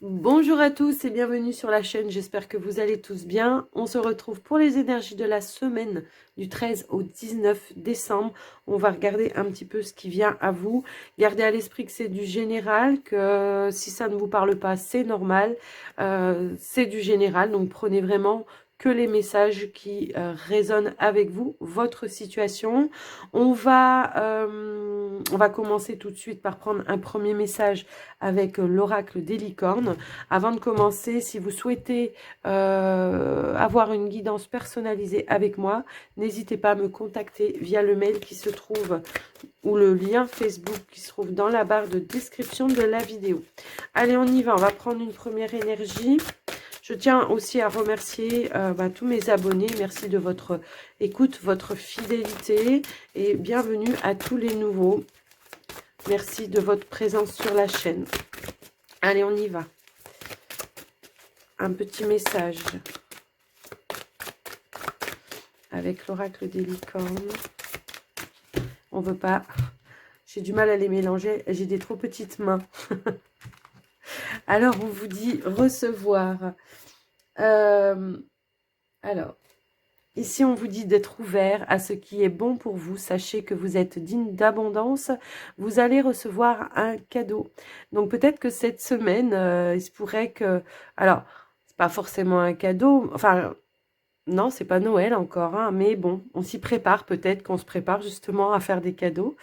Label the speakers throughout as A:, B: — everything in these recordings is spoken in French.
A: Bonjour à tous et bienvenue sur la chaîne, j'espère que vous allez tous bien. On se retrouve pour les énergies de la semaine du 13 au 19 décembre. On va regarder un petit peu ce qui vient à vous. Gardez à l'esprit que c'est du général, que si ça ne vous parle pas, c'est normal. C'est du général, donc prenez vraiment que les messages qui résonnent avec vous, votre situation. On va commencer tout de suite par prendre un premier message avec l'oracle des licornes. Avant de commencer, si vous souhaitez avoir une guidance personnalisée avec moi, n'hésitez pas à me contacter via le mail qui se trouve ou le lien Facebook qui se trouve dans la barre de description de la vidéo. Allez, on y va. On va prendre une première énergie. Je tiens aussi à remercier tous mes abonnés. Merci de votre écoute, votre fidélité et bienvenue à tous les nouveaux. Merci de votre présence sur la chaîne. Allez, on y va. Un petit message avec l'oracle des licornes. On veut pas... J'ai du mal à les mélanger. J'ai des trop petites mains. Alors, on vous dit recevoir. Alors, ici, on vous dit d'être ouvert à ce qui est bon pour vous. Sachez que vous êtes digne d'abondance. Vous allez recevoir un cadeau. Donc, peut-être que cette semaine, il se pourrait que... Alors, c'est pas forcément un cadeau. Enfin, non, c'est pas Noël encore. Hein, mais bon, on s'y prépare. Peut-être qu'on se prépare justement à faire des cadeaux.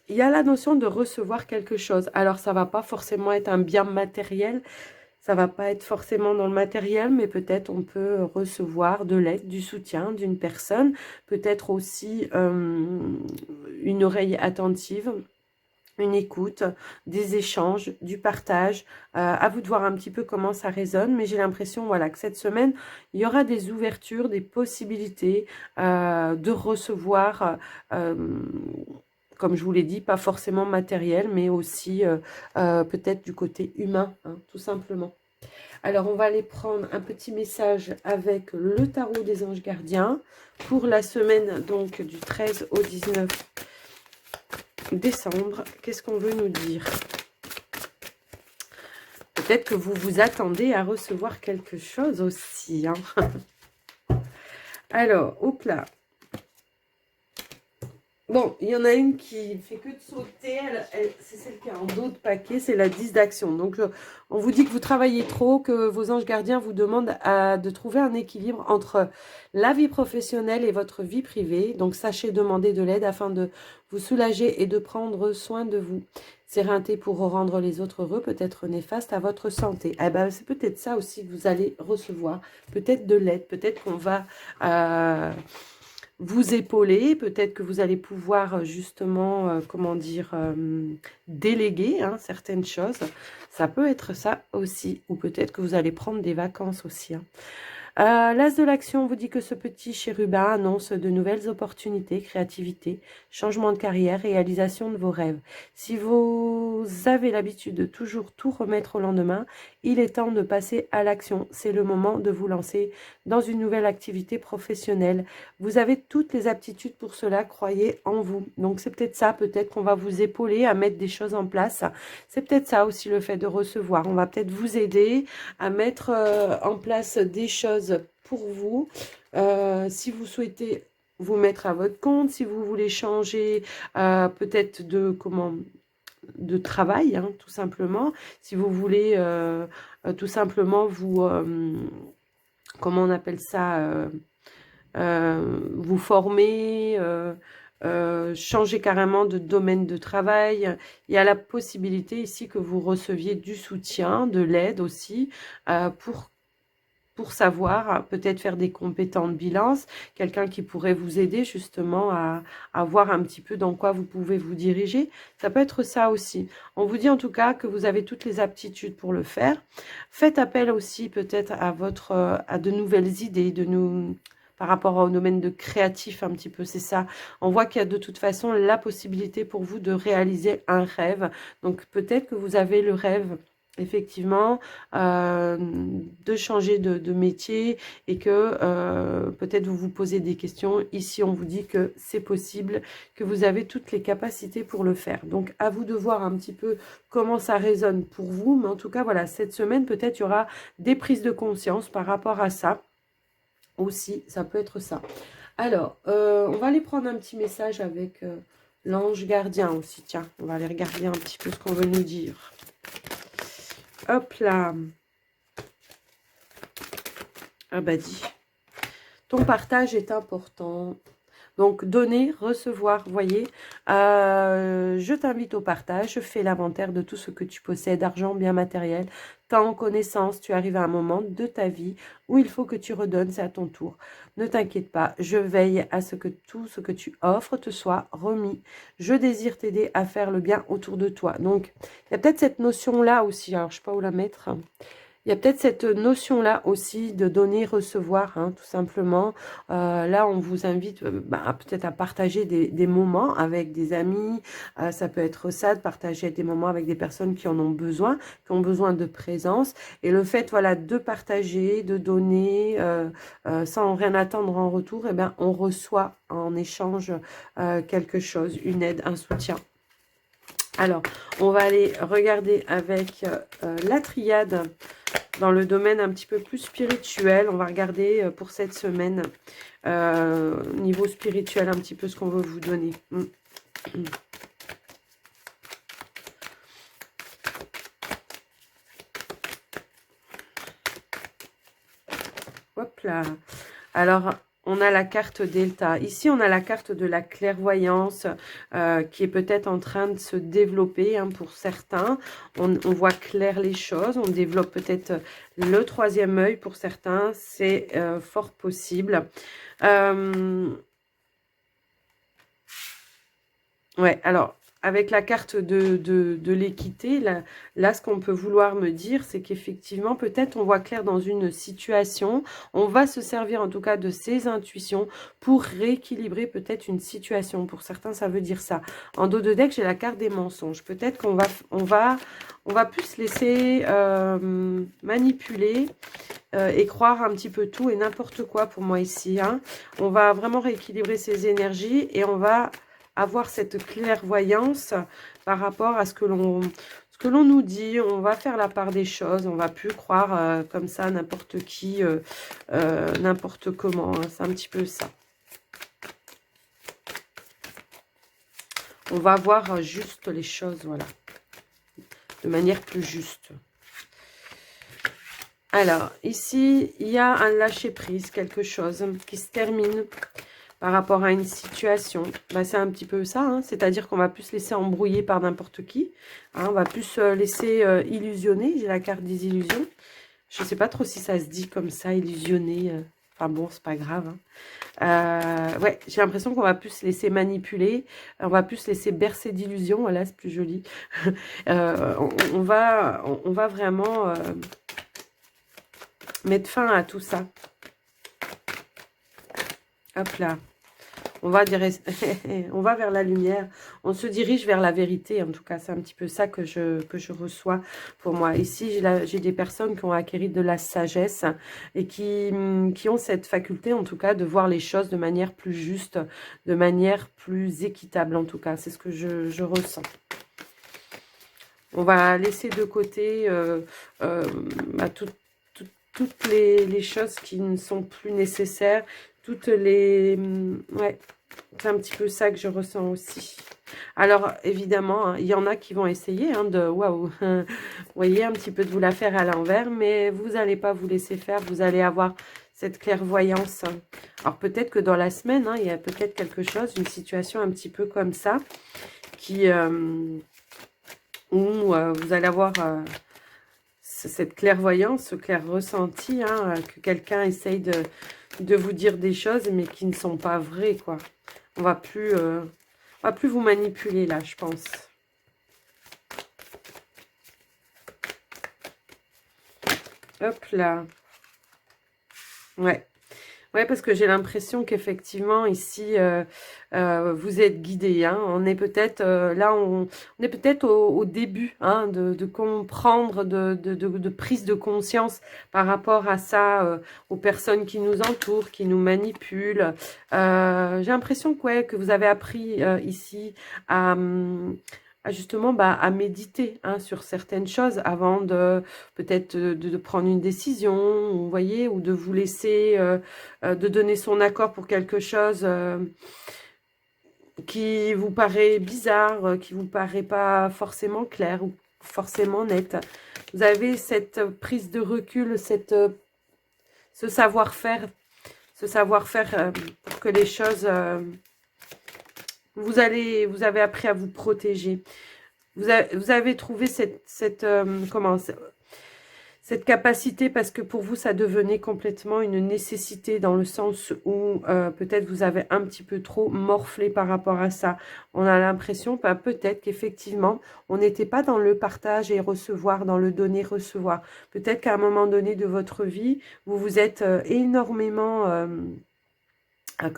A: Il y a la notion de recevoir quelque chose. Alors, ça va pas forcément être un bien matériel. Ça va pas être forcément dans le matériel, mais peut-être on peut recevoir de l'aide, du soutien d'une personne, peut-être aussi une oreille attentive, une écoute, des échanges, du partage. À vous de voir un petit peu comment ça résonne, mais j'ai l'impression voilà, que cette semaine, il y aura des ouvertures, des possibilités de recevoir... comme je vous l'ai dit, pas forcément matériel, mais aussi peut-être du côté humain, hein, tout simplement. Alors, on va aller prendre un petit message avec le tarot des anges gardiens pour la semaine donc du 13 au 19 décembre. Qu'est-ce qu'on veut nous dire? Peut-être que vous vous attendez à recevoir quelque chose aussi. Hein. Alors, hop là. Bon, il y en a une qui fait que de sauter, c'est celle qui est en dos de paquet, c'est la 10 d'action. Donc, on vous dit que vous travaillez trop, que vos anges gardiens vous demandent de trouver un équilibre entre la vie professionnelle et votre vie privée. Donc, sachez demander de l'aide afin de vous soulager et de prendre soin de vous. S'éreinter pour rendre les autres heureux peut être néfaste à votre santé. Eh ben, c'est peut-être ça aussi que vous allez recevoir. Peut-être de l'aide, peut-être qu'on va... vous épauler, peut-être que vous allez pouvoir justement, comment dire, déléguer hein, certaines choses. Ça peut être ça aussi, ou peut-être que vous allez prendre des vacances aussi. Hein. L'As de l'action vous dit que ce petit chérubin annonce de nouvelles opportunités, créativité, changement de carrière, réalisation de vos rêves. Si vous avez l'habitude de toujours tout remettre au lendemain, il est temps de passer à l'action. C'est le moment de vous lancer dans une nouvelle activité professionnelle. Vous avez toutes les aptitudes pour cela, croyez en vous. Donc c'est peut-être ça, peut-être qu'on va vous épauler à mettre des choses en place. C'est peut-être ça aussi le fait de recevoir. On va peut-être vous aider à mettre en place des choses pour vous. Si vous souhaitez vous mettre à votre compte, si vous voulez changer peut-être de travail, hein, tout simplement. Si vous voulez tout simplement vous, comment on appelle ça, vous former, changer carrément de domaine de travail. Il y a la possibilité ici que vous receviez du soutien, de l'aide aussi, pour savoir, peut-être faire des compétences de bilance, quelqu'un qui pourrait vous aider justement à voir un petit peu dans quoi vous pouvez vous diriger. Ça peut être ça aussi. On vous dit en tout cas que vous avez toutes les aptitudes pour le faire. Faites appel aussi peut-être à de nouvelles idées, par rapport au domaine de créatif un petit peu, c'est ça. On voit qu'il y a de toute façon la possibilité pour vous de réaliser un rêve. Donc peut-être que vous avez le rêve effectivement, de changer de métier et que peut-être vous vous posez des questions. Ici, on vous dit que c'est possible, que vous avez toutes les capacités pour le faire. Donc, à vous de voir un petit peu comment ça résonne pour vous. Mais en tout cas, voilà, cette semaine, peut-être il y aura des prises de conscience par rapport à ça. Aussi, ça peut être ça. Alors, on va aller prendre un petit message avec l'ange gardien aussi. Tiens, on va aller regarder un petit peu ce qu'on veut nous dire. Hop là. Ah bah dis. Ton partage est important. Donc, donner, recevoir, voyez. Je t'invite au partage. Fais l'inventaire de tout ce que tu possèdes, argent, bien matériel, temps, connaissance. Tu arrives à un moment de ta vie où il faut que tu redonnes, c'est à ton tour. Ne t'inquiète pas, je veille à ce que tout ce que tu offres te soit remis. Je désire t'aider à faire le bien autour de toi. Donc, il y a peut-être cette notion-là aussi. Alors, je ne sais pas où la mettre. Il y a peut-être cette notion-là aussi de donner, recevoir, hein, tout simplement. Là, on vous invite peut-être à partager des moments avec des amis. Ça peut être ça, de partager des moments avec des personnes qui en ont besoin, qui ont besoin de présence. Et le fait, voilà, de partager, de donner, sans rien attendre en retour, eh ben, on reçoit en échange quelque chose, une aide, un soutien. Alors, on va aller regarder avec la triade dans le domaine un petit peu plus spirituel. On va regarder pour cette semaine, niveau spirituel, un petit peu ce qu'on veut vous donner. Hop là. Alors, on a la carte Delta. Ici, on a la carte de la clairvoyance qui est peut-être en train de se développer pour certains. On voit clair les choses. On développe peut-être le troisième œil pour certains. C'est fort possible. Ouais, alors, avec la carte de l'équité, là, ce qu'on peut vouloir me dire, c'est qu'effectivement, peut-être on voit clair dans une situation. On va se servir en tout cas de ses intuitions pour rééquilibrer peut-être une situation. Pour certains, ça veut dire ça. En dos de deck, j'ai la carte des mensonges. Peut-être qu'on va plus se laisser manipuler et croire un petit peu tout et n'importe quoi pour moi ici. On va vraiment rééquilibrer ses énergies et on va avoir cette clairvoyance par rapport à ce que l'on nous dit. On va faire la part des choses. On va plus croire comme ça n'importe qui, n'importe comment. C'est un petit peu ça. On va voir juste les choses, voilà, de manière plus juste. Alors, ici, il y a un lâcher-prise, quelque chose qui se termine par rapport à une situation. C'est un petit peu ça, c'est-à-dire qu'on va plus se laisser embrouiller par n'importe qui. On va plus se laisser illusionner. J'ai la carte des illusions. Je ne sais pas trop si ça se dit comme ça, illusionner. Enfin bon, c'est pas grave. Ouais, j'ai l'impression qu'on va plus se laisser manipuler. On va plus se laisser bercer d'illusions. Voilà, c'est plus joli. On va vraiment mettre fin à tout ça. Hop là. On va vers la lumière. On se dirige vers la vérité. En tout cas, c'est un petit peu ça que je reçois pour moi. Ici, j'ai des personnes qui ont acquis de la sagesse et qui ont cette faculté, en tout cas, de voir les choses de manière plus juste, de manière plus équitable, en tout cas. C'est ce que je ressens. On va laisser de côté toutes les choses qui ne sont plus nécessaires. Toutes les... Ouais, c'est un petit peu ça que je ressens aussi. Alors, évidemment, il y en a qui vont essayer de... Waouh, vous voyez, un petit peu de vous la faire à l'envers, mais vous n'allez pas vous laisser faire. Vous allez avoir cette clairvoyance. Alors, peut-être que dans la semaine, il y a peut-être quelque chose, une situation un petit peu comme ça, qui... où vous allez avoir... cette clairvoyance, ce clair ressenti, que quelqu'un essaye de vous dire des choses, mais qui ne sont pas vraies, quoi. On va plus vous manipuler, là, je pense. Hop là. Ouais. Ouais, parce que j'ai l'impression qu'effectivement, ici, vous êtes guidé. Hein. On est peut-être là, on est peut-être au début hein, de comprendre, de prise de conscience par rapport à ça, aux personnes qui nous entourent, qui nous manipulent. J'ai l'impression que, ouais, que vous avez appris ici à justement à méditer hein, sur certaines choses avant de peut-être de prendre une décision, vous voyez, ou de vous laisser, de donner son accord pour quelque chose qui vous paraît bizarre, qui vous paraît pas forcément clair ou forcément net. Vous avez cette prise de recul, ce savoir-faire, pour que les choses... vous avez appris à vous protéger. Vous avez trouvé cette capacité parce que pour vous, ça devenait complètement une nécessité dans le sens où peut-être vous avez un petit peu trop morflé par rapport à ça. On a l'impression, peut-être qu'effectivement, on n'était pas dans le partage et recevoir, dans le donner-recevoir. Peut-être qu'à un moment donné de votre vie, vous vous êtes énormément...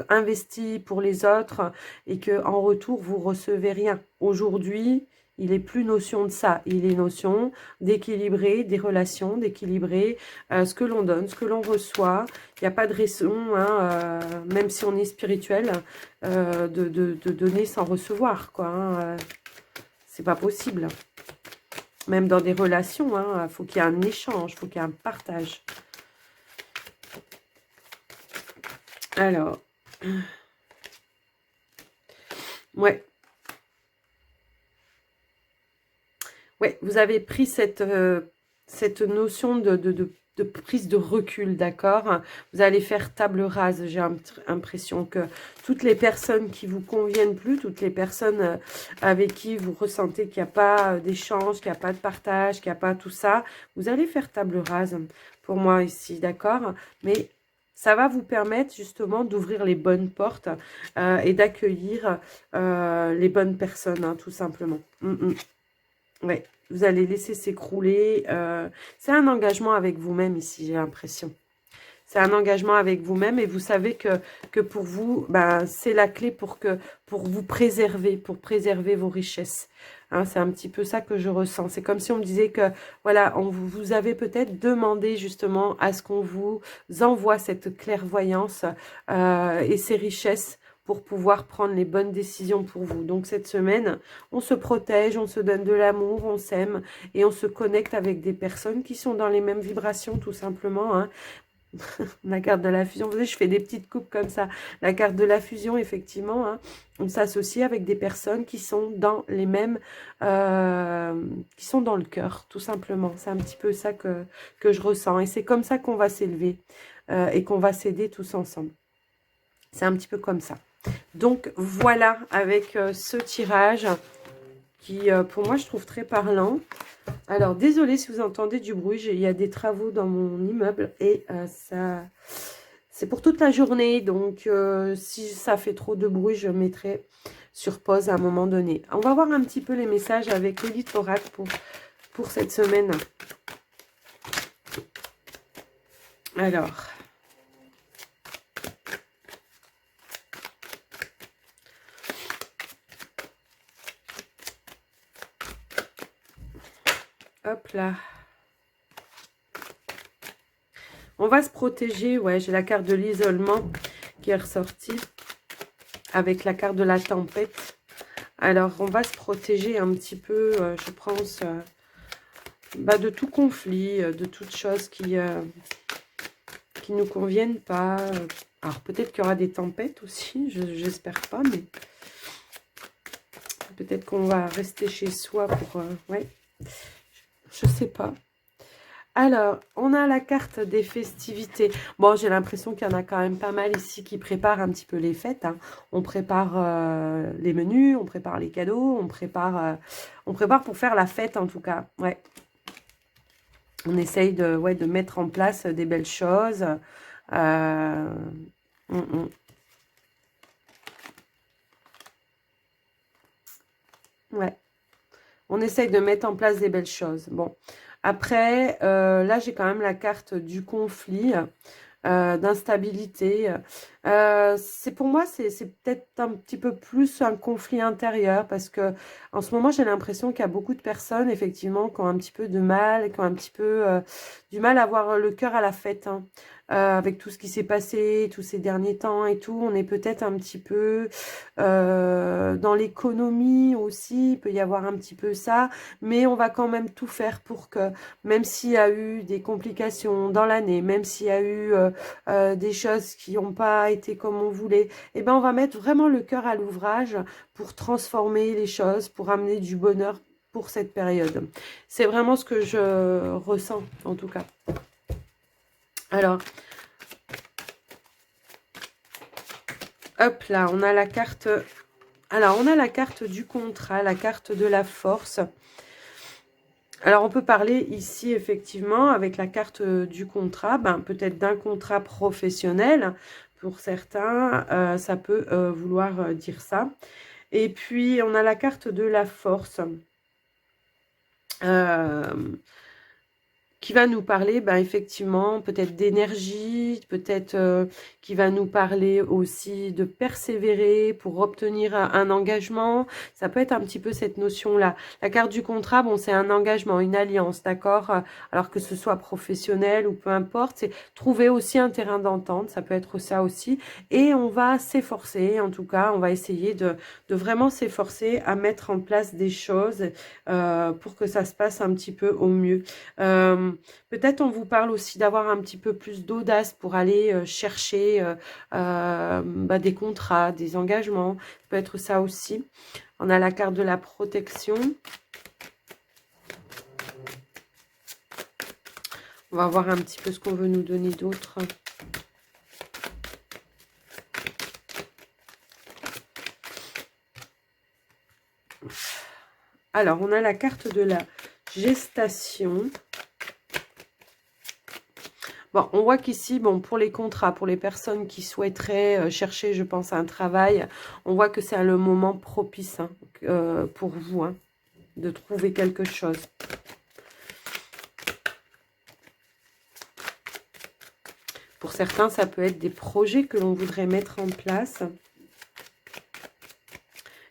A: investi pour les autres et que en retour vous recevez rien. Aujourd'hui, il est plus notion de ça, il est notion d'équilibrer des relations, d'équilibrer ce que l'on donne, ce que l'on reçoit. Il n'y a pas de raison, hein, même si on est spirituel, de donner sans recevoir, quoi. Hein, c'est pas possible. Même dans des relations, hein, faut qu'il y ait un échange, faut qu'il y ait un partage. Alors, ouais. Ouais, vous avez pris cette notion de prise de recul, d'accord? Vous allez faire table rase, j'ai l'impression que toutes les personnes qui vous conviennent plus, toutes les personnes avec qui vous ressentez qu'il n'y a pas d'échange, qu'il n'y a pas de partage, qu'il n'y a pas tout ça, vous allez faire table rase pour moi ici, d'accord? Mais ça va vous permettre justement d'ouvrir les bonnes portes et d'accueillir les bonnes personnes, hein, tout simplement. Ouais, vous allez laisser s'écrouler. C'est un engagement avec vous-même ici, j'ai l'impression. C'est un engagement avec vous-même et vous savez que pour vous, c'est la clé pour vous préserver, pour préserver vos richesses. Hein, c'est un petit peu ça que je ressens. C'est comme si on me disait que, voilà, vous avez peut-être demandé justement à ce qu'on vous envoie cette clairvoyance et ces richesses pour pouvoir prendre les bonnes décisions pour vous. Donc cette semaine, on se protège, on se donne de l'amour, on s'aime et on se connecte avec des personnes qui sont dans les mêmes vibrations tout simplement. Hein. La carte de la fusion, vous voyez, je fais des petites coupes comme ça. La carte de la fusion, effectivement, hein, on s'associe avec des personnes qui sont dans les mêmes, qui sont dans le cœur, tout simplement. C'est un petit peu ça que je ressens. Et c'est comme ça qu'on va s'élever et qu'on va s'aider tous ensemble. C'est un petit peu comme ça. Donc voilà, avec ce tirage qui, pour moi, je trouve très parlant. Alors, désolée si vous entendez du bruit, il y a des travaux dans mon immeuble et ça, c'est pour toute la journée. Donc, si ça fait trop de bruit, je mettrai sur pause à un moment donné. On va voir un petit peu les messages avec l'élite oracle pour cette semaine. Alors... Hop là. On va se protéger. Ouais, j'ai la carte de l'isolement qui est ressortie avec la carte de la tempête. Alors, on va se protéger un petit peu, je pense, de tout conflit, de toutes choses qui nous conviennent pas. Alors, peut-être qu'il y aura des tempêtes aussi, j'espère pas, mais peut-être qu'on va rester chez soi pour... ouais. Je sais pas. Alors, on a la carte des festivités. Bon, j'ai l'impression qu'il y en a quand même pas mal ici qui préparent un petit peu les fêtes. Hein. On prépare les menus, on prépare les cadeaux, on prépare pour faire la fête en tout cas. Ouais. On essaye de mettre en place des belles choses. Ouais. On essaye de mettre en place des belles choses. Bon. Après, là, j'ai quand même la carte du conflit, d'instabilité. C'est pour moi, c'est peut-être un petit peu plus un conflit intérieur parce que en ce moment, j'ai l'impression qu'il y a beaucoup de personnes, effectivement, qui ont un petit peu de mal, qui ont un petit peu du mal à avoir le cœur à la fête, hein. Avec tout ce qui s'est passé tous ces derniers temps et tout, on est peut-être un petit peu dans l'économie aussi, il peut y avoir un petit peu ça, mais on va quand même tout faire pour que, même s'il y a eu des complications dans l'année, même s'il y a eu des choses qui n'ont pas été comme on voulait, eh ben on va mettre vraiment le cœur à l'ouvrage pour transformer les choses, pour amener du bonheur pour cette période. C'est vraiment ce que je ressens, en tout cas. Alors, hop là, on a la carte... Alors, on a la carte du contrat, la carte de la force. Alors, on peut parler ici, effectivement, avec la carte du contrat, ben, peut-être d'un contrat professionnel. Pour certains, ça peut vouloir dire ça. Et puis, on a la carte de la force. Qui va nous parler, ben, effectivement, peut-être d'énergie, peut-être qui va nous parler aussi de persévérer pour obtenir un engagement. Ça peut être un petit peu cette notion-là. La carte du contrat, bon, c'est un engagement, une alliance, d'accord? Alors que ce soit professionnel ou peu importe, c'est trouver aussi un terrain d'entente, ça peut être ça aussi. Et on va s'efforcer, en tout cas, on va essayer de vraiment s'efforcer à mettre en place des choses pour que ça se passe un petit peu au mieux. Peut-être on vous parle aussi d'avoir un petit peu plus d'audace pour aller chercher bah, des contrats, des engagements. Ça peut être ça aussi. On a la carte de la protection. On va voir un petit peu ce qu'on veut nous donner d'autre. Alors, on a la carte de la gestation. Bon, on voit qu'ici, bon, pour les contrats, pour les personnes qui souhaiteraient chercher, je pense, un travail, on voit que c'est le moment propice hein, pour vous, hein, de trouver quelque chose. Pour certains, ça peut être des projets que l'on voudrait mettre en place.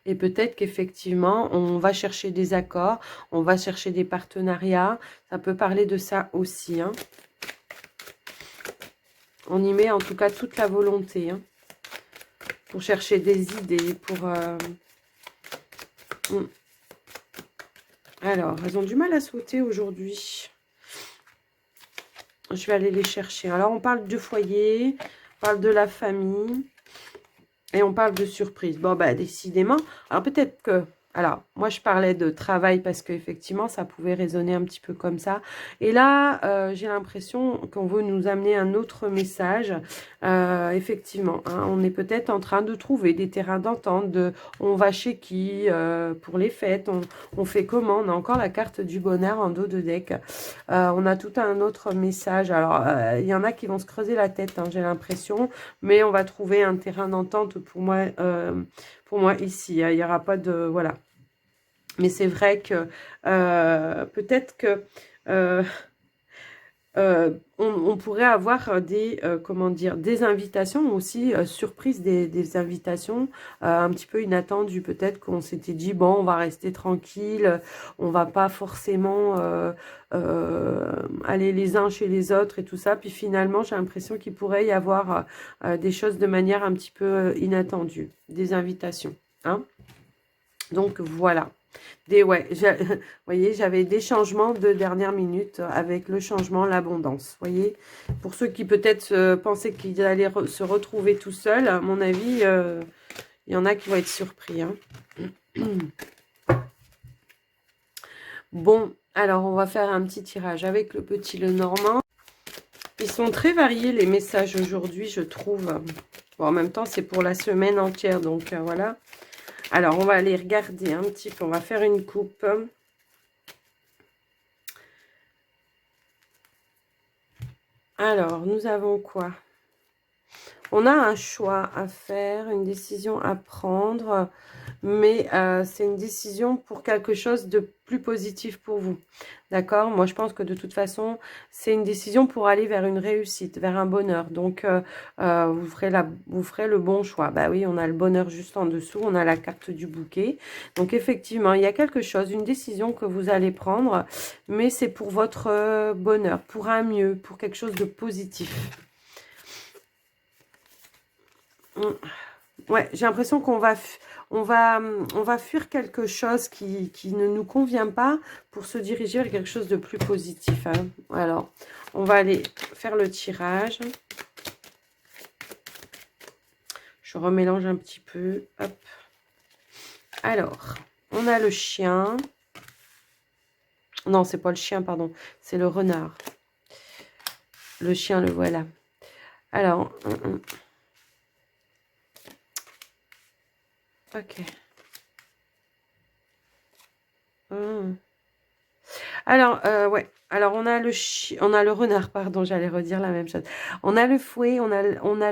A: Et peut-être qu'effectivement, on va chercher des accords, on va chercher des partenariats. Ça peut parler de ça aussi, hein. On y met en tout cas toute la volonté, hein, pour chercher des idées, pour... Alors, elles ont du mal à sauter aujourd'hui. Je vais aller les chercher. Alors, on parle du foyer, on parle de la famille et on parle de surprise. Bon, bah, décidément. Alors, peut-être que... Alors, moi, je parlais de travail parce qu'effectivement, ça pouvait résonner un petit peu comme ça. Et là, j'ai l'impression qu'on veut nous amener un autre message. Effectivement, hein, on est peut-être en train de trouver des terrains d'entente. On va chez qui pour les fêtes, on fait comment? On a encore la carte du bonheur en dos de deck. On a tout un autre message. Alors, il y en a qui vont se creuser la tête, hein, j'ai l'impression. Mais on va trouver un terrain d'entente pour moi ici. Il n'y aura pas de... Voilà. Mais c'est vrai que peut-être que on pourrait avoir des, comment dire, des invitations aussi, surprises des invitations, un petit peu inattendues. Peut-être qu'on s'était dit, bon, on va rester tranquille, on va pas forcément aller les uns chez les autres et tout ça. Puis finalement, j'ai l'impression qu'il pourrait y avoir des choses de manière un petit peu inattendue, des invitations. Hein. Donc voilà. Ouais, vous voyez, j'avais des changements de dernière minute avec le changement, l'abondance. Vous voyez, pour ceux qui peut-être pensaient qu'ils allaient se retrouver tout seuls, à mon avis, il y en a qui vont être surpris. Hein. Bon, alors on va faire un petit tirage avec le petit Lenormand. Ils sont très variés les messages aujourd'hui, je trouve. Bon, en même temps, c'est pour la semaine entière, donc voilà. Alors, on va aller regarder un petit peu. On va faire une coupe. Alors, nous avons quoi? On a un choix à faire, une décision à prendre. mais c'est une décision pour quelque chose de plus positif pour vous. D'accord? Moi, je pense que de toute façon, c'est une décision pour aller vers une réussite, vers un bonheur. Donc, vous ferez le bon choix. Bah oui, on a le bonheur juste en dessous, on a la carte du bouquet. Donc, effectivement, il y a quelque chose, une décision que vous allez prendre, mais c'est pour votre bonheur, pour un mieux, pour quelque chose de positif. Ouais, j'ai l'impression qu'on va fuir quelque chose qui ne nous convient pas pour se diriger vers quelque chose de plus positif. Hein. Alors, on va aller faire le tirage. Je remélange un petit peu. Hop. Alors, on a le chien. Non, c'est pas le chien, pardon. C'est le renard. Le chien, le voilà. Alors, ok. Alors, ouais. Alors, on a le renard, pardon, j'allais redire la même chose. On a le fouet, on a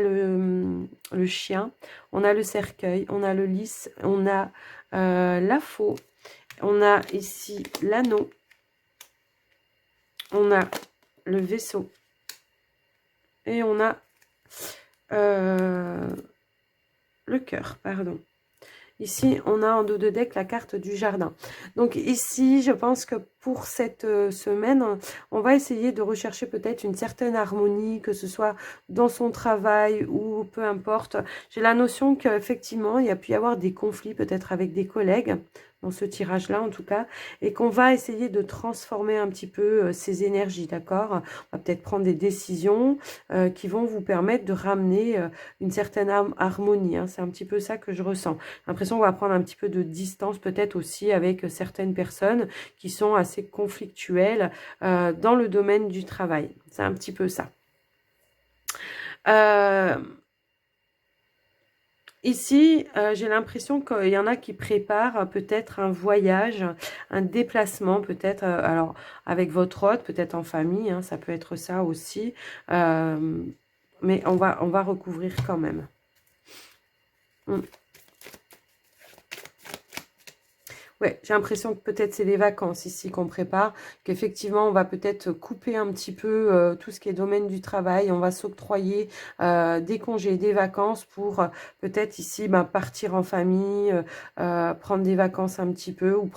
A: le chien, on a le cercueil, on a le lys, on a la faux, on a ici l'anneau, on a le vaisseau et on a le cœur, pardon. Ici, on a en dos de deck la carte du jardin. Donc ici, je pense que pour cette semaine, on va essayer de rechercher peut-être une certaine harmonie, que ce soit dans son travail ou peu importe. J'ai la notion qu'effectivement, il y a pu y avoir des conflits peut-être avec des collègues, dans ce tirage-là en tout cas, et qu'on va essayer de transformer un petit peu ces énergies, d'accord? On va peut-être prendre des décisions qui vont vous permettre de ramener une certaine harmonie. Hein. C'est un petit peu ça que je ressens. J'ai l'impression qu'on va prendre un petit peu de distance peut-être aussi avec certaines personnes qui sont assez conflictuelles dans le domaine du travail. C'est un petit peu ça. Ici, j'ai l'impression qu'il y en a qui préparent peut-être un voyage, un déplacement peut-être, alors avec votre hôte, peut-être en famille, hein, ça peut être ça aussi. Mais on va recouvrir quand même. Ouais, j'ai l'impression que peut-être c'est les vacances ici qu'on prépare, qu'effectivement on va peut-être couper un petit peu tout ce qui est domaine du travail, on va s'octroyer des congés, des vacances pour peut-être ici partir en famille, prendre des vacances un petit peu ou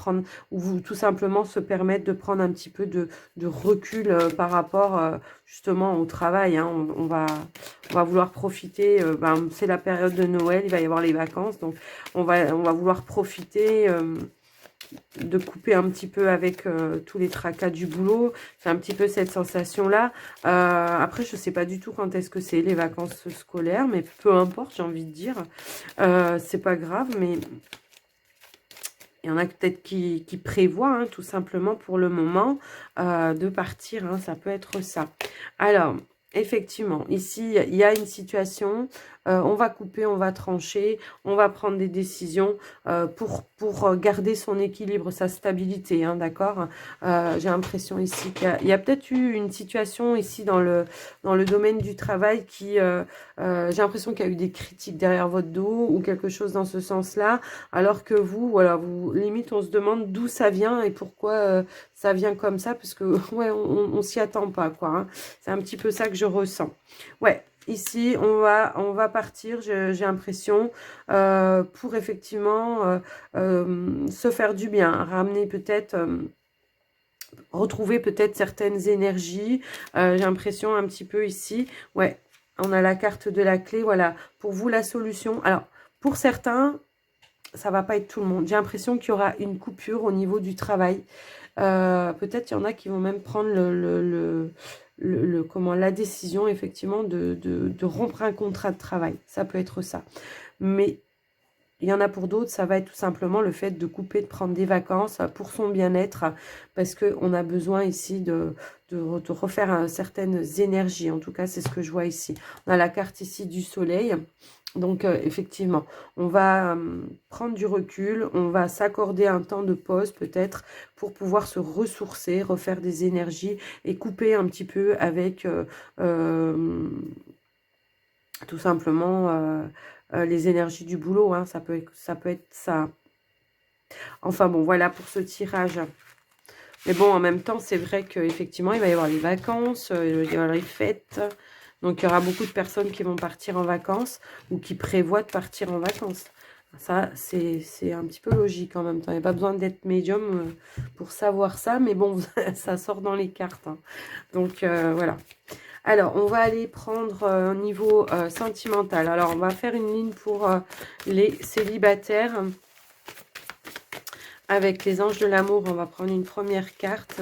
A: vous tout simplement se permettre de prendre un petit peu de recul par rapport justement au travail. Hein. On va vouloir profiter, c'est la période de Noël, il va y avoir les vacances, donc on va vouloir profiter de couper un petit peu avec tous les tracas du boulot. C'est un petit peu cette sensation-là. Après, je ne sais pas du tout quand est-ce que c'est les vacances scolaires, mais peu importe, j'ai envie de dire. C'est pas grave, mais il y en a peut-être qui prévoient, hein, tout simplement pour le moment, de partir. Hein, ça peut être ça. Alors, effectivement, ici, il y a une situation, on va couper, on va trancher, on va prendre des décisions pour garder son équilibre, sa stabilité, hein, d'accord. J'ai l'impression ici qu'il y a peut-être eu une situation ici dans le domaine du travail qui, j'ai l'impression qu'il y a eu des critiques derrière votre dos ou quelque chose dans ce sens-là, alors que vous, voilà, limite, on se demande d'où ça vient et pourquoi ça vient comme ça, parce que, ouais, on s'y attend pas, quoi, hein. C'est un petit peu ça que je ressens. Ouais, ici, on va partir, j'ai l'impression, pour effectivement se faire du bien, ramener peut-être... retrouver peut-être certaines énergies. J'ai l'impression un petit peu ici. Ouais, on a la carte de la clé. Voilà, pour vous, la solution. Alors, pour certains, ça va pas être tout le monde. J'ai l'impression qu'il y aura une coupure au niveau du travail. Peut-être il y en a qui vont même prendre la décision, effectivement, de rompre un contrat de travail. Ça peut être ça. Mais il y en a pour d'autres, ça va être tout simplement le fait de couper, de prendre des vacances pour son bien-être, parce qu'on a besoin ici de refaire certaines énergies. En tout cas, c'est ce que je vois ici. On a la carte ici du soleil. Donc, effectivement, on va prendre du recul, on va s'accorder un temps de pause peut-être pour pouvoir se ressourcer, refaire des énergies et couper un petit peu avec tout simplement les énergies du boulot, hein, ça peut être ça. Enfin bon, voilà pour ce tirage. Mais bon, en même temps, c'est vrai qu'effectivement, il va y avoir les vacances, il va y avoir les fêtes. Donc, il y aura beaucoup de personnes qui vont partir en vacances ou qui prévoient de partir en vacances. Ça, c'est un petit peu logique en même temps. Il n'y a pas besoin d'être médium pour savoir ça. Mais bon, ça sort dans les cartes. Hein. Donc, voilà. Alors, on va aller prendre au niveau sentimental. Alors, on va faire une ligne pour les célibataires. Avec les anges de l'amour, on va prendre une première carte.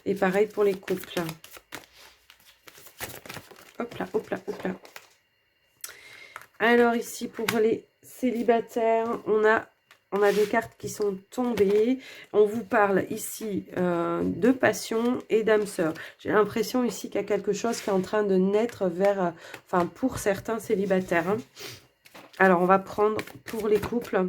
A: Et pareil pour les couples. Hop là, hop là, hop là. Alors ici, pour les célibataires, on a des cartes qui sont tombées. On vous parle ici de passion et d'âme sœur. J'ai l'impression ici qu'il y a quelque chose qui est en train de naître vers, enfin pour certains célibataires. Hein. Alors on va prendre pour les couples.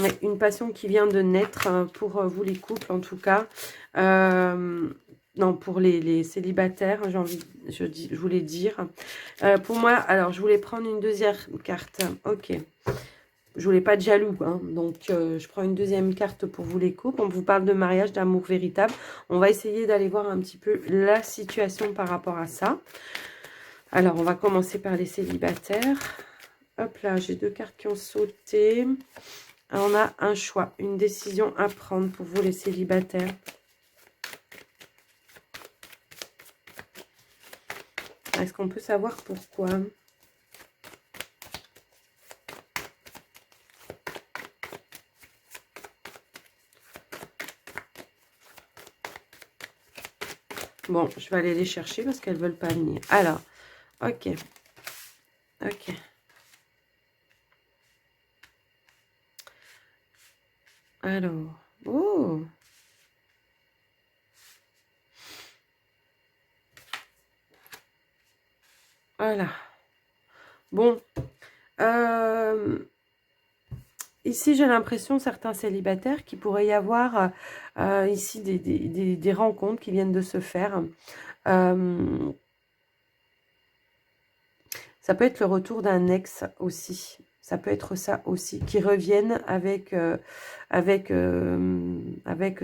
A: Ouais, une passion qui vient de naître pour vous les couples en tout cas. Non, pour les célibataires, j'ai envie, je voulais dire. Pour moi, alors je voulais prendre une deuxième carte. Ok. Je voulais pas de jaloux, hein, donc je prends une deuxième carte pour vous les couples. On vous parle de mariage, d'amour véritable. On va essayer d'aller voir un petit peu la situation par rapport à ça. Alors, on va commencer par les célibataires. Hop là, j'ai deux cartes qui ont sauté. On a un choix, une décision à prendre pour vous les célibataires. Est-ce qu'on peut savoir pourquoi? Bon, je vais aller les chercher parce qu'elles ne veulent pas venir. Alors, ok. Ok. Alors, oh! Voilà. Bon. Ici, j'ai l'impression, certains célibataires, qu'il pourrait y avoir ici des rencontres qui viennent de se faire. Ça peut être le retour d'un ex aussi. Ça peut être ça aussi, qui reviennent avec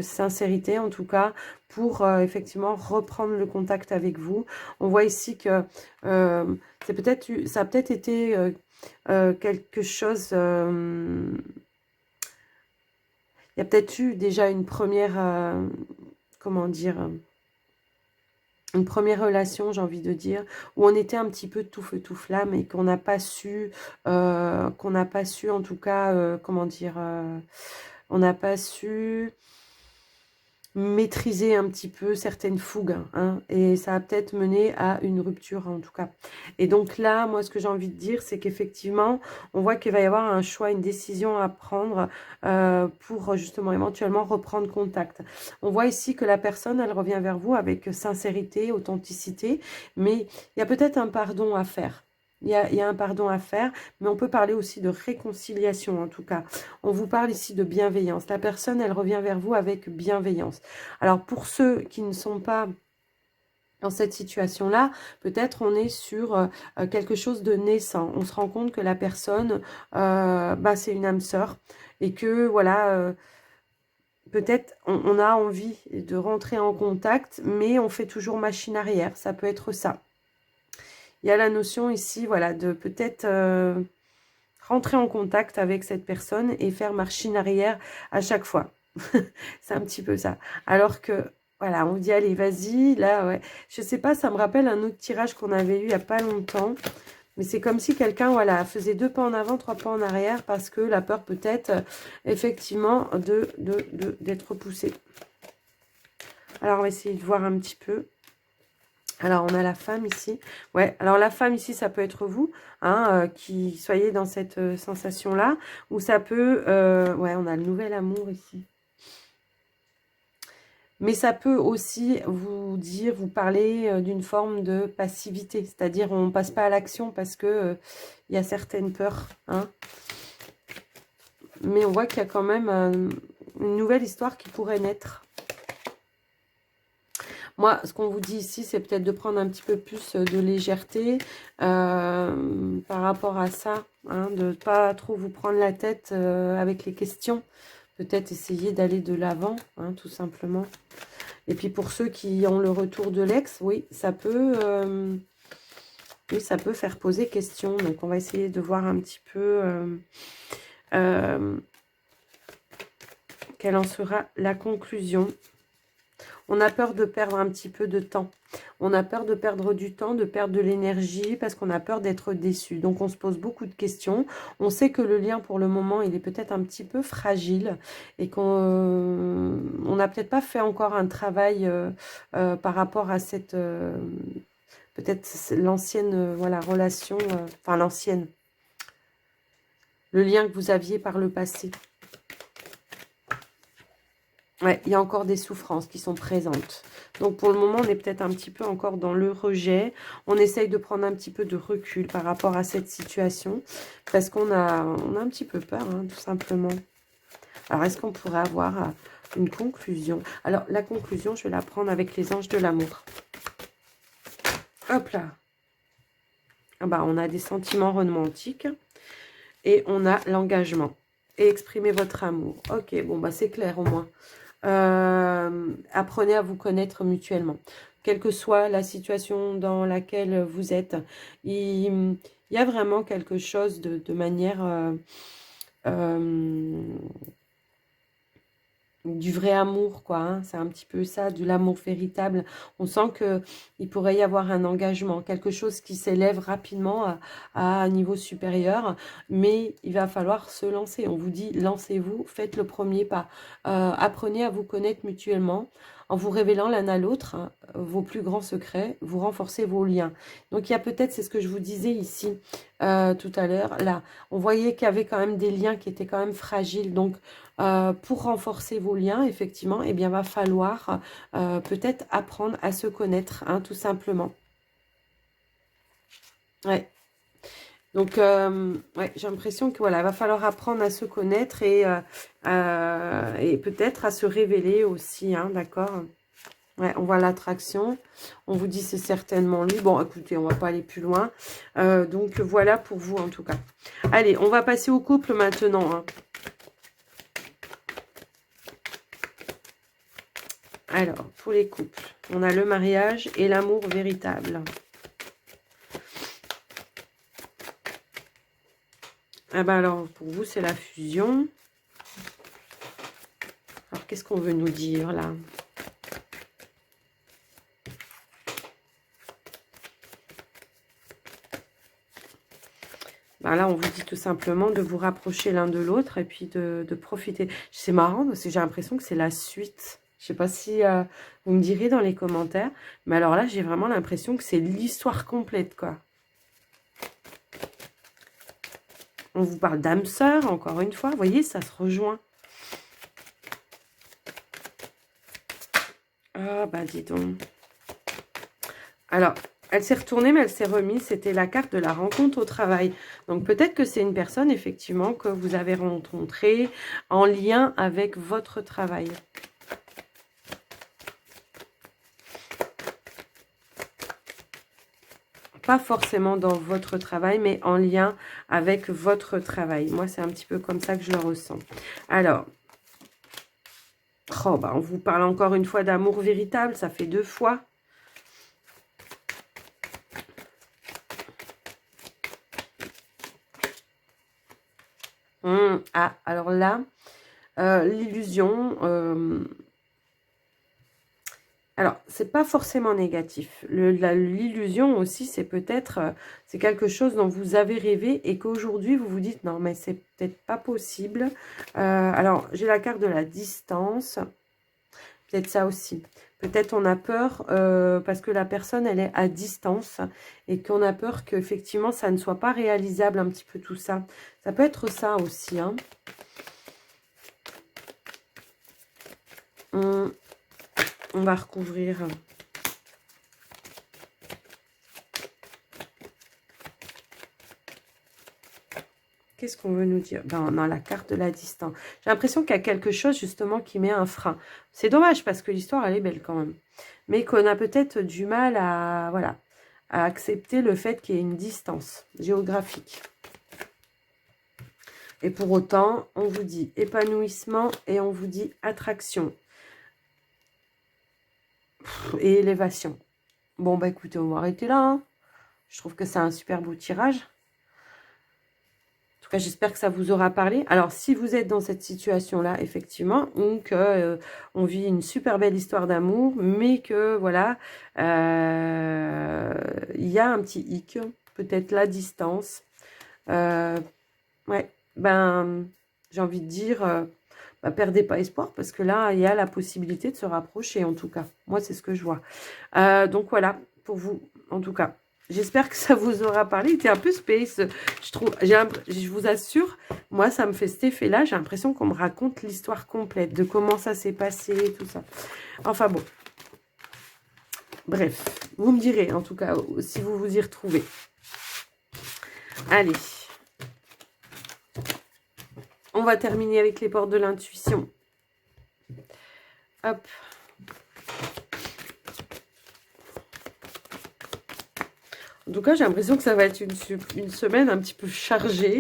A: sincérité en tout cas, pour effectivement reprendre le contact avec vous. On voit ici que ça a peut-être été quelque chose... il y a peut-être eu déjà une première... comment dire une première relation, j'ai envie de dire, où on était un petit peu tout feu, tout flamme et qu'on n'a pas su, en tout cas, comment dire, on n'a pas su maîtriser un petit peu certaines fougues, hein, et ça a peut-être mené à une rupture en tout cas. Et donc là, moi ce que j'ai envie de dire, c'est qu'effectivement, on voit qu'il va y avoir un choix, une décision à prendre pour justement éventuellement reprendre contact. On voit ici que la personne, elle revient vers vous avec sincérité, authenticité, mais il y a peut-être un pardon à faire. Il y a un pardon à faire, mais on peut parler aussi de réconciliation en tout cas. On vous parle ici de bienveillance. La personne, elle revient vers vous avec bienveillance. Alors, pour ceux qui ne sont pas dans cette situation-là, peut-être on est sur quelque chose de naissant. On se rend compte que la personne, c'est une âme sœur et que, voilà... peut-être on a envie de rentrer en contact, mais on fait toujours machine arrière. Ça peut être ça. Il y a la notion ici, voilà, de peut-être rentrer en contact avec cette personne et faire machine arrière à chaque fois. C'est un petit peu ça. Alors que, voilà, on vous dit, allez, vas-y, là, ouais. Je sais pas, ça me rappelle un autre tirage qu'on avait eu il n'y a pas longtemps. Mais c'est comme si quelqu'un, voilà, faisait 2 pas en avant, 3 pas en arrière, parce que la peur peut-être, effectivement, d'être repoussé. Alors, on va essayer de voir un petit peu. Alors, on a la femme ici. Ouais, alors la femme ici, ça peut être vous, hein, qui soyez dans cette sensation-là. Ou ça peut... ouais, on a le nouvel amour ici. Mais ça peut aussi vous dire, vous parler d'une forme de passivité. C'est-à-dire, on ne passe pas à l'action parce que il y a certaines peurs. Hein. Mais on voit qu'il y a quand même une nouvelle histoire qui pourrait naître. Moi, ce qu'on vous dit ici, c'est peut-être de prendre un petit peu plus de légèreté par rapport à ça, hein, de ne pas trop vous prendre la tête avec les questions. Peut-être essayer d'aller de l'avant, hein, tout simplement. Et puis pour ceux qui ont le retour de l'ex, oui, ça peut faire poser question. Donc on va essayer de voir un petit peu quelle en sera la conclusion. On a peur de perdre un petit peu de temps. On a peur de perdre du temps, de perdre de l'énergie, parce qu'on a peur d'être déçu. Donc, on se pose beaucoup de questions. On sait que le lien, pour le moment, il est peut-être un petit peu fragile et qu'on n'a peut-être pas fait encore un travail par rapport à cette... peut-être l'ancienne voilà, relation, enfin l'ancienne, le lien que vous aviez par le passé. Ouais, il y a encore des souffrances qui sont présentes. Donc, pour le moment, on est peut-être un petit peu encore dans le rejet. On essaye de prendre un petit peu de recul par rapport à cette situation. Parce qu'on on a un petit peu peur, hein, tout simplement. Alors, est-ce qu'on pourrait avoir une conclusion? Alors, la conclusion, je vais la prendre avec les anges de l'amour. Hop là. Ah bah, on a des sentiments romantiques. Et on a l'engagement. Et exprimer votre amour. Ok, bon, bah c'est clair au moins. Apprenez à vous connaître mutuellement. Quelle que soit la situation dans laquelle vous êtes, il y a vraiment quelque chose de manière... du vrai amour, quoi. Hein. C'est un petit peu ça, de l'amour véritable. On sent qu'il pourrait y avoir un engagement, quelque chose qui s'élève rapidement à un niveau supérieur, mais il va falloir se lancer. On vous dit, lancez-vous, faites le premier pas. Apprenez à vous connaître mutuellement en vous révélant l'un à l'autre hein, vos plus grands secrets, vous renforcez vos liens. Donc, il y a peut-être, c'est ce que je vous disais ici tout à l'heure, là, on voyait qu'il y avait quand même des liens qui étaient quand même fragiles. Donc, pour renforcer vos liens, effectivement, eh bien, va falloir peut-être apprendre à se connaître, hein, tout simplement. Ouais. Donc, ouais, j'ai l'impression que voilà, va falloir apprendre à se connaître et peut-être à se révéler aussi, hein, d'accord? Ouais, on voit l'attraction. On vous dit c'est certainement lui. Bon, écoutez, on va pas aller plus loin. Donc, voilà pour vous, en tout cas. Allez, on va passer au couple maintenant, hein. Alors, pour les couples, on a le mariage et l'amour véritable. Ah ben alors, pour vous, c'est la fusion. Alors, qu'est-ce qu'on veut nous dire, là? Ben là, on vous dit tout simplement de vous rapprocher l'un de l'autre et puis de profiter. C'est marrant parce que j'ai l'impression que c'est la suite. Je sais pas si vous me direz dans les commentaires. Mais alors là, j'ai vraiment l'impression que c'est l'histoire complète, quoi. On vous parle d'âme sœur, encore une fois. Vous voyez, ça se rejoint. Ah, bah dis donc. Alors, elle s'est retournée, mais elle s'est remise. C'était la carte de la rencontre au travail. Donc, peut-être que c'est une personne, effectivement, que vous avez rencontrée en lien avec votre travail. Pas forcément dans votre travail, mais en lien avec votre travail. Moi, c'est un petit peu comme ça que je le ressens. Alors, oh, bah, on vous parle encore une fois d'amour véritable. Ça fait 2 fois. Ah, alors là, l'illusion... alors, c'est pas forcément négatif. L'illusion aussi, c'est peut-être, c'est quelque chose dont vous avez rêvé et qu'aujourd'hui, vous vous dites, non, mais c'est peut-être pas possible. Alors, j'ai la carte de la distance. Peut-être ça aussi. Peut-être on a peur parce que la personne, elle est à distance et qu'on a peur qu'effectivement, ça ne soit pas réalisable un petit peu tout ça. Ça peut être ça aussi, hein. On va recouvrir. qu'est-ce qu'on veut nous dire dans la carte de la distance? J'ai l'impression qu'il y a quelque chose justement qui met un frein. C'est dommage parce que l'histoire, elle est belle quand même. Mais qu'on a peut-être du mal à, voilà, à accepter le fait qu'il y ait une distance géographique. Et pour autant, on vous dit épanouissement et on vous dit attraction et élévation. Bon, bah écoutez, on va arrêter là. Hein. Je trouve que c'est un super beau tirage. En tout cas, j'espère que ça vous aura parlé. Alors, si vous êtes dans cette situation-là, effectivement, ou que on vit une super belle histoire d'amour, mais que, voilà, il y a un petit hic, peut-être la distance. Ouais, ben, j'ai envie de dire, bah, perdez pas espoir, parce que là, il y a la possibilité de se rapprocher, en tout cas. Moi, c'est ce que je vois. Donc, voilà, pour vous, en tout cas. J'espère que ça vous aura parlé. Il était un peu space, je trouve. Je vous assure, moi, ça me fait cet effet-là. J'ai l'impression qu'on me raconte l'histoire complète, de comment ça s'est passé, tout ça. Enfin, bon. Bref, vous me direz, en tout cas, si vous vous y retrouvez. Allez. On va terminer avec les portes de l'intuition. Hop. En tout cas, j'ai l'impression que ça va être une semaine un petit peu chargée,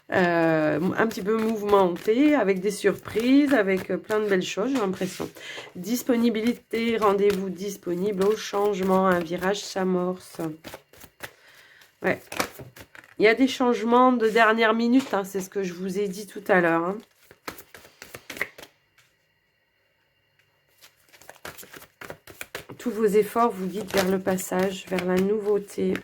A: un petit peu mouvementée, avec des surprises, avec plein de belles choses, j'ai l'impression. Disponibilité, rendez-vous disponible au changement, un virage s'amorce. Ouais. Il y a des changements de dernière minute, hein, c'est ce que je vous ai dit tout à l'heure. Hein. Tous vos efforts vous guident vers le passage, vers la nouveauté.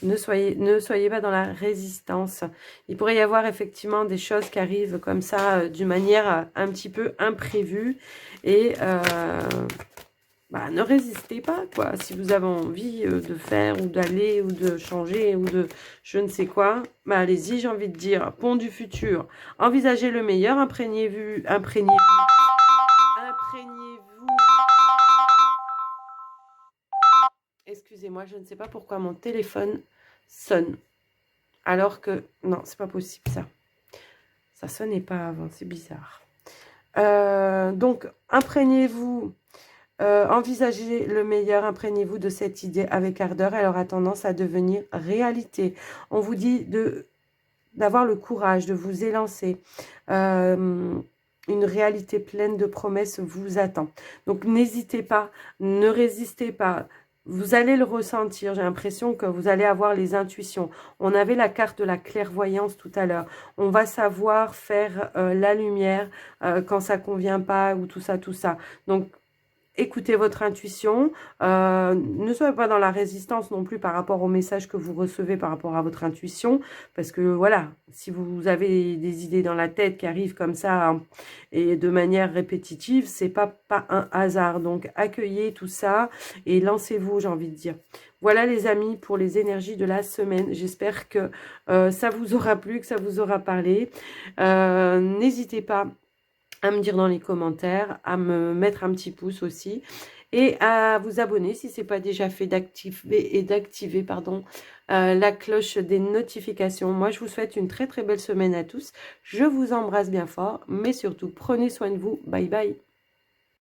A: Ne soyez pas dans la résistance. Il pourrait y avoir effectivement des choses qui arrivent comme ça, d'une manière un petit peu imprévue. Et bah, ne résistez pas, quoi. Si vous avez envie de faire ou d'aller ou de changer ou de je ne sais quoi, bah, allez-y, j'ai envie de dire. Pont du futur. Envisagez le meilleur, imprégnez-vous. Imprégnez-vous. Excusez-moi, je ne sais pas pourquoi mon téléphone sonne. Alors que, non, c'est pas possible ça. Ça sonnait pas avant, c'est bizarre. Donc, imprégnez-vous, envisagez le meilleur, imprégnez-vous de cette idée avec ardeur. Elle aura tendance à devenir réalité. On vous dit d'avoir le courage, de vous élancer. Une réalité pleine de promesses vous attend. Donc, n'hésitez pas, ne résistez pas. Vous allez le ressentir, j'ai l'impression que vous allez avoir les intuitions. On avait la carte de la clairvoyance tout à l'heure. On va savoir faire la lumière quand ça convient pas ou tout ça, tout ça. Donc, écoutez votre intuition. Ne soyez pas dans la résistance non plus par rapport au message que vous recevez par rapport à votre intuition. Parce que voilà, si vous avez des idées dans la tête qui arrivent comme ça hein, et de manière répétitive, c'est pas un hasard. Donc accueillez tout ça et lancez-vous, j'ai envie de dire. Voilà les amis pour les énergies de la semaine. J'espère que ça vous aura plu, que ça vous aura parlé. N'hésitez pas à me dire dans les commentaires, à me mettre un petit pouce aussi et à vous abonner si ce n'est pas déjà fait, d'activer la cloche des notifications. Moi, je vous souhaite une très très belle semaine à tous. Je vous embrasse bien fort, mais surtout, prenez soin de vous. Bye bye.